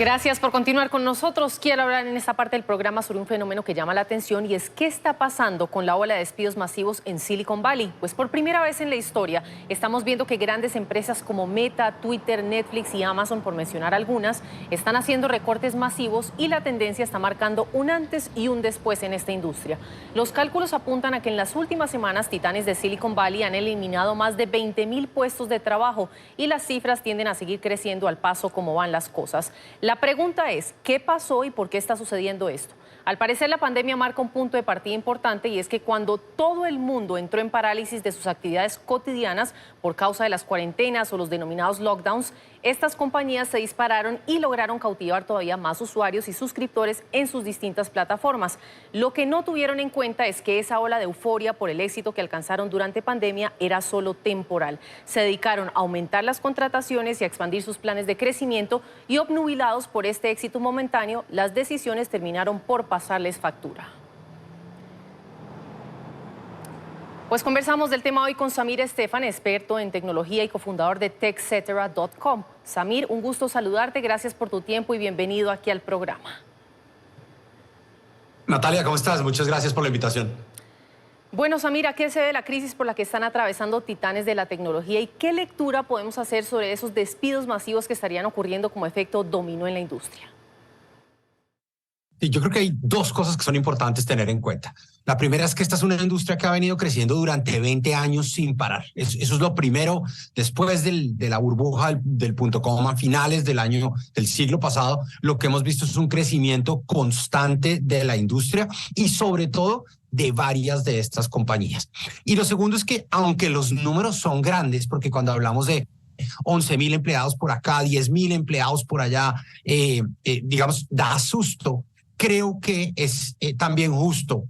Gracias por continuar con nosotros. Quiero hablar en esta parte del programa sobre un fenómeno que llama la atención y es qué está pasando con la ola de despidos masivos en Silicon Valley. Pues por primera vez en la historia estamos viendo que grandes empresas como Meta, Twitter, Netflix y Amazon, por mencionar algunas, están haciendo recortes masivos y la tendencia está marcando un antes y un después en esta industria. Los cálculos apuntan a que en las últimas semanas titanes de Silicon Valley han eliminado más de 20.000 puestos de trabajo y las cifras tienden a seguir creciendo al paso como van las cosas. La pregunta es, ¿qué pasó y por qué está sucediendo esto? Al parecer, la pandemia marca un punto de partida importante y es que cuando todo el mundo entró en parálisis de sus actividades cotidianas por causa de las cuarentenas o los denominados lockdowns, estas compañías se dispararon y lograron cautivar todavía más usuarios y suscriptores en sus distintas plataformas. Lo que no tuvieron en cuenta es que esa ola de euforia por el éxito que alcanzaron durante pandemia era solo temporal. Se dedicaron a aumentar las contrataciones y a expandir sus planes de crecimiento y obnubilados por este éxito momentáneo, las decisiones terminaron por pasarles factura. Pues conversamos del tema hoy con Samir Estefan, experto en tecnología y cofundador de TechCetera.com. Samir, un gusto saludarte, gracias por tu tiempo y bienvenido aquí al programa. Natalia, ¿cómo estás? Muchas gracias por la invitación. Bueno, Samir, ¿a qué se debe la crisis por la que están atravesando titanes de la tecnología y qué lectura podemos hacer sobre esos despidos masivos que estarían ocurriendo como efecto dominó en la industria? Y yo creo que hay dos cosas que son importantes tener en cuenta. La primera es que esta es una industria que ha venido creciendo durante 20 años sin parar. Eso es lo primero. Después de la burbuja del .com a finales del siglo pasado, lo que hemos visto es un crecimiento constante de la industria y sobre todo de varias de estas compañías. Y lo segundo es que aunque los números son grandes, porque cuando hablamos de 11.000 empleados por acá, 10.000 empleados por allá, digamos, da susto. Creo que es también justo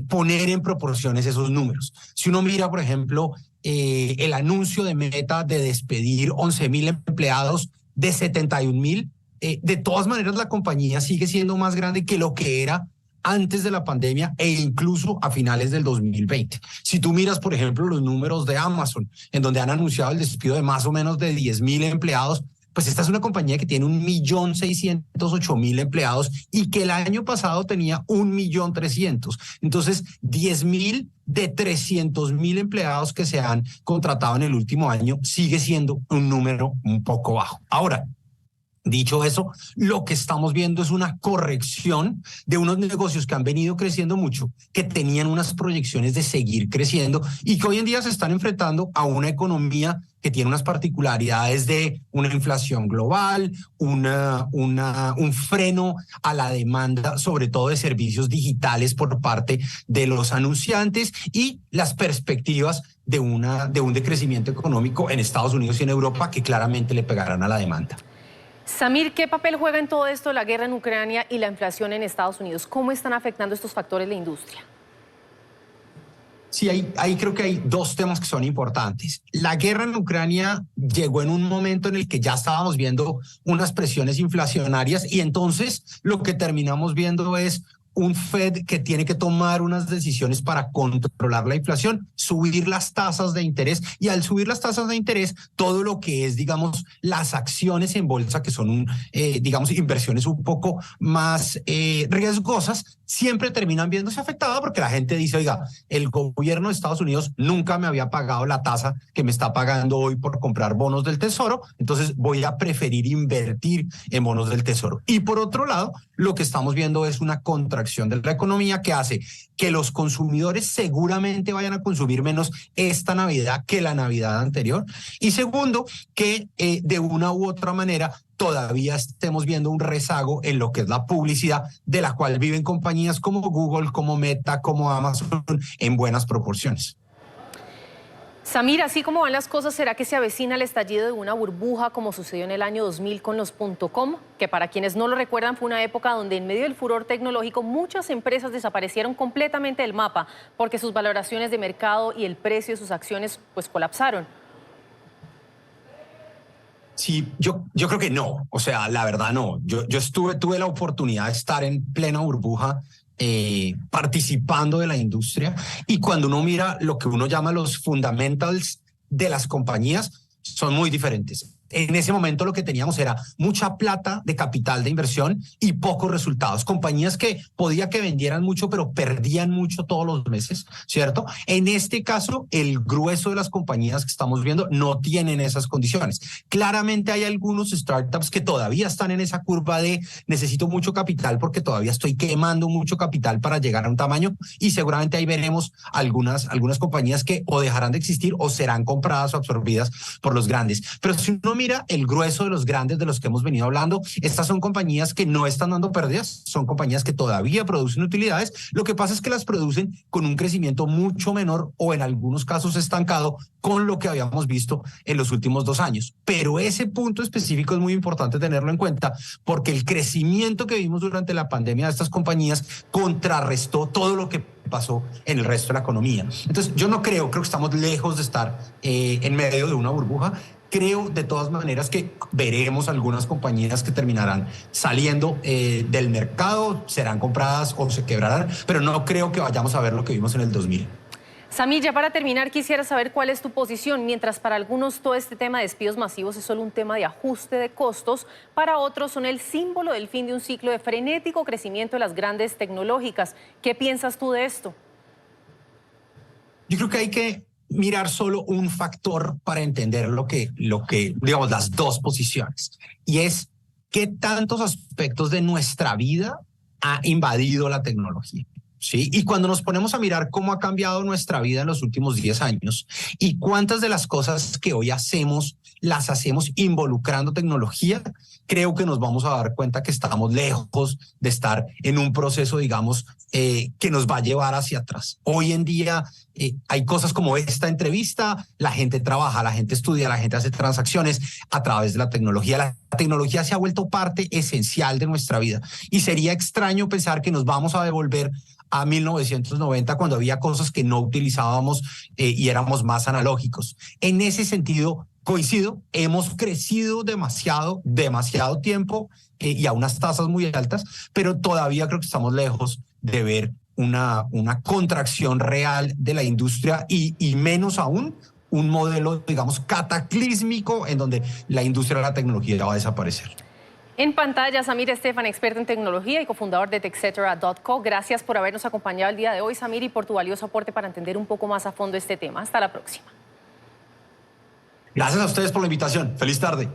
poner en proporciones esos números. Si uno mira, por ejemplo, el anuncio de Meta de despedir 11.000 empleados de 71.000, de todas maneras la compañía sigue siendo más grande que lo que era antes de la pandemia e incluso a finales del 2020. Si tú miras, por ejemplo, los números de Amazon, en donde han anunciado el despido de más o menos de 10.000 empleados, pues esta es una compañía que tiene 1.608.000 empleados y que el año pasado tenía 1.300.000. Entonces, 10.000 de 300.000 empleados que se han contratado en el último año sigue siendo un número un poco bajo. Ahora, dicho eso, lo que estamos viendo es una corrección de unos negocios que han venido creciendo mucho, que tenían unas proyecciones de seguir creciendo y que hoy en día se están enfrentando a una economía que tiene unas particularidades de una inflación global, un freno a la demanda, sobre todo de servicios digitales por parte de los anunciantes y las perspectivas de un decrecimiento económico en Estados Unidos y en Europa que claramente le pegarán a la demanda. Samir, ¿qué papel juega en todo esto la guerra en Ucrania y la inflación en Estados Unidos? ¿Cómo están afectando estos factores la industria? Sí, ahí creo que hay dos temas que son importantes. La guerra en Ucrania llegó en un momento en el que ya estábamos viendo unas presiones inflacionarias y entonces lo que terminamos viendo es un Fed que tiene que tomar unas decisiones para controlar la inflación, subir las tasas de interés y al subir las tasas de interés, todo lo que es, digamos, las acciones en bolsa, que son, digamos, inversiones un poco más riesgosas, siempre terminan viéndose afectadas porque la gente dice, oiga, el gobierno de Estados Unidos nunca me había pagado la tasa que me está pagando hoy por comprar bonos del Tesoro, entonces voy a preferir invertir en bonos del Tesoro. Y por otro lado, lo que estamos viendo es una contracción de la economía que hace que los consumidores seguramente vayan a consumir menos esta Navidad que la Navidad anterior. Y segundo, que de una u otra manera todavía estemos viendo un rezago en lo que es la publicidad, de la cual viven compañías como Google, como Meta, como Amazon, en buenas proporciones. Samir, así como van las cosas, ¿será que se avecina el estallido de una burbuja como sucedió en el año 2000 con los .com? Que para quienes no lo recuerdan fue una época donde en medio del furor tecnológico muchas empresas desaparecieron completamente del mapa porque sus valoraciones de mercado y el precio de sus acciones pues colapsaron. Sí, yo creo que no, o sea, la verdad no. Yo tuve la oportunidad de estar en plena burbuja participando de la industria y cuando uno mira lo que uno llama los fundamentals de las compañías son muy diferentes. En ese momento lo que teníamos era mucha plata de capital de inversión y pocos resultados. Compañías que podía que vendieran mucho, pero perdían mucho todos los meses, ¿cierto? En este caso, el grueso de las compañías que estamos viendo no tienen esas condiciones. Claramente hay algunos startups que todavía están en esa curva de necesito mucho capital porque todavía estoy quemando mucho capital para llegar a un tamaño, y seguramente ahí veremos algunas compañías que o dejarán de existir o serán compradas o absorbidas por los grandes. Pero si uno mira el grueso de los grandes de los que hemos venido hablando, estas son compañías que no están dando pérdidas, son compañías que todavía producen utilidades. Lo que pasa es que las producen con un crecimiento mucho menor o en algunos casos estancado con lo que habíamos visto en los últimos 2 años. Pero ese punto específico es muy importante tenerlo en cuenta porque el crecimiento que vimos durante la pandemia de estas compañías contrarrestó todo lo que pasó en el resto de la economía. Entonces, yo no creo que estamos lejos de estar en medio de una burbuja. Creo de todas maneras que veremos algunas compañías que terminarán saliendo del mercado, serán compradas o se quebrarán, pero no creo que vayamos a ver lo que vimos en el 2000. Samir, ya para terminar, quisiera saber cuál es tu posición. Mientras para algunos todo este tema de despidos masivos es solo un tema de ajuste de costos, para otros son el símbolo del fin de un ciclo de frenético crecimiento de las grandes tecnológicas. ¿Qué piensas tú de esto? Yo creo que hay que mirar solo un factor para entender lo que digamos, las dos posiciones, y es qué tantos aspectos de nuestra vida ha invadido la tecnología. Sí, y cuando nos ponemos a mirar cómo ha cambiado nuestra vida en los últimos 10 años y cuántas de las cosas que hoy hacemos las hacemos involucrando tecnología, creo que nos vamos a dar cuenta que estamos lejos de estar en un proceso, digamos, que nos va a llevar hacia atrás. Hoy en día hay cosas como esta entrevista, la gente trabaja, la gente estudia, la gente hace transacciones a través de la tecnología. La tecnología se ha vuelto parte esencial de nuestra vida y sería extraño pensar que nos vamos a devolver a 1990 cuando había cosas que no utilizábamos y éramos más analógicos. En ese sentido, coincido, hemos crecido demasiado tiempo y a unas tasas muy altas, pero todavía creo que estamos lejos de ver una contracción real de la industria y menos aún un modelo, digamos, cataclísmico en donde la industria de la tecnología va a desaparecer. En pantalla, Samir Estefan, experto en tecnología y cofundador de TechCetera.co. Gracias por habernos acompañado el día de hoy, Samir, y por tu valioso aporte para entender un poco más a fondo este tema. Hasta la próxima. Gracias a ustedes por la invitación. Feliz tarde.